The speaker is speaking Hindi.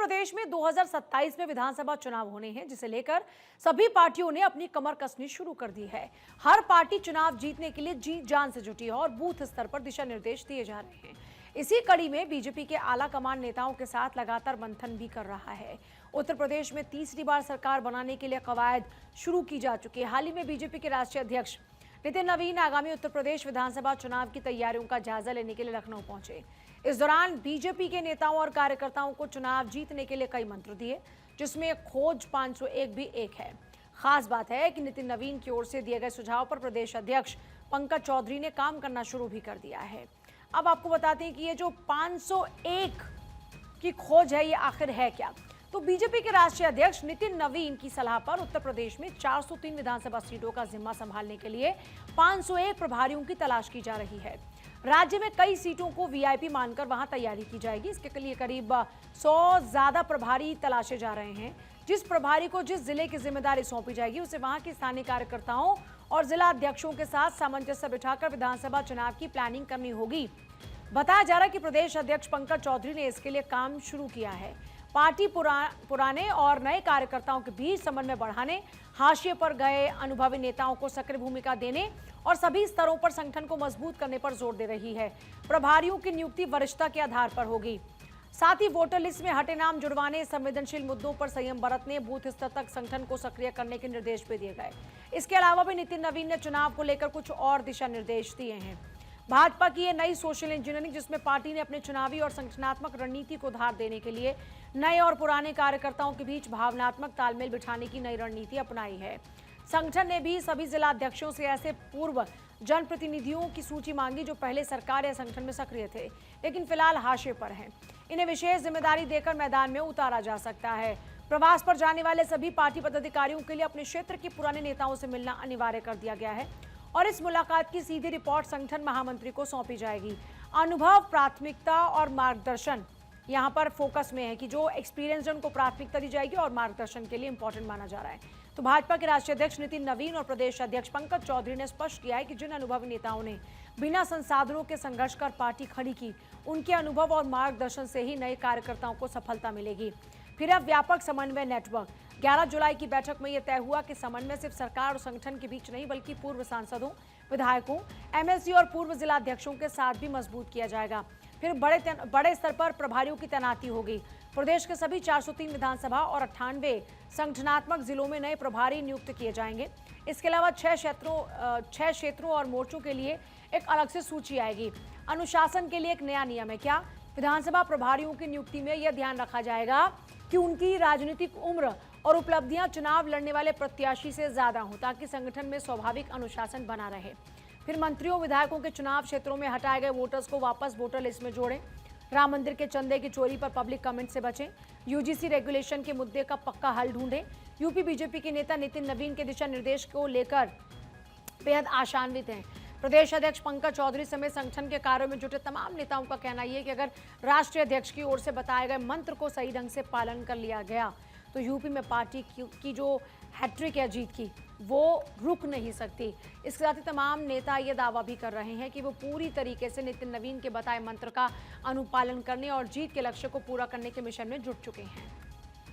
प्रदेश में 2027 में विधानसभा चुनाव होने हैं, जिसे लेकर सभी पार्टियों ने अपनी कमर कसनी शुरू कर दी है। हर पार्टी चुनाव जीतने के लिए जी जान से जुटी है और बूथ स्तर पर दिशा निर्देश दिए जा रहे हैं। इसी कड़ी में बीजेपी के आला कमान नेताओं के साथ लगातार मंथन भी कर रहा है। उत्तर प्रदेश में तीसरी बार सरकार बनाने के लिए कवायद शुरू की जा चुकी है। हाल ही में बीजेपी के राष्ट्रीय अध्यक्ष नितिन नवीन आगामी उत्तर प्रदेश विधानसभा चुनाव की तैयारियों का जायजा लेने के लिए लखनऊ पहुंचे। इस दौरान बीजेपी के नेताओं और कार्यकर्ताओं को चुनाव जीतने के लिए कई मंत्र दिए, जिसमें खोज 501 भी एक है। खास बात है कि नितिन नवीन की ओर से दिए गए सुझाव पर प्रदेश अध्यक्ष पंकज चौधरी ने काम करना शुरू भी कर दिया है। अब आपको बताते हैं कि ये जो 501 की खोज है, ये आखिर है क्या। तो बीजेपी के राष्ट्रीय अध्यक्ष नितिन नवीन की सलाह पर उत्तर प्रदेश में 403 विधानसभा सीटों का जिम्मा संभालने के लिए 501 प्रभारियों की तलाश की जा रही है। राज्य में कई सीटों को वीआईपी मानकर वहां तैयारी की जाएगी। इसके लिए करीब 100 ज्यादा प्रभारी तलाशे जा रहे हैं। जिस प्रभारी को जिस जिले की जिम्मेदारी सौंपी जाएगी, उसे वहां के स्थानीय कार्यकर्ताओं और जिला अध्यक्षों के साथ सामंजस्य बिठाकर विधानसभा चुनाव की प्लानिंग करनी होगी। बताया जा रहा है कि प्रदेश अध्यक्ष पंकज चौधरी ने इसके लिए काम शुरू किया है। पार्टी पुराने और नए कार्यकर्ताओं के बीच समन्वय बढ़ाने, हाशिए पर गए अनुभवी नेताओं को सक्रिय भूमिका देने और सभी स्तरों पर संगठन को मजबूत करने पर जोर दे रही है। प्रभारियों की नियुक्ति वरिष्ठता के आधार पर होगी। साथ ही वोटर लिस्ट में हटे नाम जुड़वाने, संवेदनशील मुद्दों पर संयम बरतने, बूथ स्तर तक संगठन को सक्रिय करने के निर्देश भी दिए गए। इसके अलावा भी नितिन नवीन ने चुनाव को लेकर कुछ और दिशा निर्देश दिए हैं। भाजपा की ये नई सोशल इंजीनियरिंग, जिसमें पार्टी ने अपने चुनावी और संगठनात्मक रणनीति को धार देने के लिए नए और पुराने कार्यकर्ताओं के बीच भावनात्मक तालमेल बिठाने की नई रणनीति अपनाई है। संगठन ने भी सभी जिला अध्यक्षों से ऐसे पूर्व जनप्रतिनिधियों की सूची मांगी जो पहले सरकार या संगठन में सक्रिय थे लेकिन फिलहाल हाशिए पर हैं। इन्हें विशेष जिम्मेदारी देकर मैदान में उतारा जा सकता है। प्रवास पर जाने वाले सभी पार्टी पदाधिकारियों के लिए अपने क्षेत्र के पुराने नेताओं से मिलना अनिवार्य कर दिया गया है और इस मुलाकात की सीधी रिपोर्ट संगठन महामंत्री को सौंपी जाएगी। अनुभव, प्राथमिकता और मार्गदर्शन यहाँ पर फोकस में है कि जो एक्सपीरियंस है उनको प्राथमिकता दी जाएगी और मार्गदर्शन के लिए इंपॉर्टेंट माना जा रहा है। तो भाजपा के राष्ट्रीय अध्यक्ष नितिन नवीन और प्रदेश अध्यक्ष पंकज चौधरी ने स्पष्ट किया है कि जिन अनुभवी नेताओं ने बिना संसाधनों के संघर्ष कर पार्टी खड़ी की, उनके अनुभव और मार्गदर्शन से ही नए कार्यकर्ताओं को सफलता मिलेगी। फिर अब व्यापक समन्वय नेटवर्क 11 जुलाई की बैठक में यह तय हुआ कि समन्वय सिर्फ सरकार और संगठन के बीच नहीं, बल्कि पूर्व सांसदों, विधायकों, एमएलसी और पूर्व जिला अध्यक्षों के साथ भी मजबूत किया जाएगा। फिर बड़े स्तर पर प्रभारियों की तैनाती होगी। प्रदेश के सभी 403 विधानसभा और 98 संगठनात्मक जिलों में नए प्रभारी नियुक्त किए जाएंगे। इसके अलावा 6 क्षेत्रों और मोर्चों के लिए एक अलग से सूची आएगी। अनुशासन के लिए एक नया नियम है। क्या? विधानसभा प्रभारियों की नियुक्ति में यह ध्यान रखा जाएगा कि उनकी राजनीतिक उम्र और उपलब्धियां चुनाव लड़ने वाले प्रत्याशी से ज्यादा हों, ताकि संगठन में स्वाभाविक अनुशासन बना रहे। फिर मंत्रियों, विधायकों के चुनाव क्षेत्रों में हटाए गए वोटर्स को वापस वोटर लिस्ट में जोड़ें। राम मंदिर के चंदे की चोरी पर पब्लिक कमेंट से बचें। यूजीसी रेगुलेशन के मुद्दे का पक्का हल ढूंढें। यूपी बीजेपी के नेता नितिन नवीन के दिशा निर्देश को लेकर बेहद आशान्वित हैं। प्रदेश अध्यक्ष पंकज चौधरी समेत संगठन के कार्यों में जुटे तमाम नेताओं का कहना यह है कि अगर राष्ट्रीय अध्यक्ष की ओर से बताए गए मंत्र को सही ढंग से पालन कर लिया गया तो यूपी में पार्टी की जो हैट्रिक है जीत की, वो रुक नहीं सकती। इसके साथ ही तमाम नेता ये दावा भी कर रहे हैं कि वो पूरी तरीके से नितिन नवीन के बताए मंत्र का अनुपालन करने और जीत के लक्ष्य को पूरा करने के मिशन में जुट चुके हैं।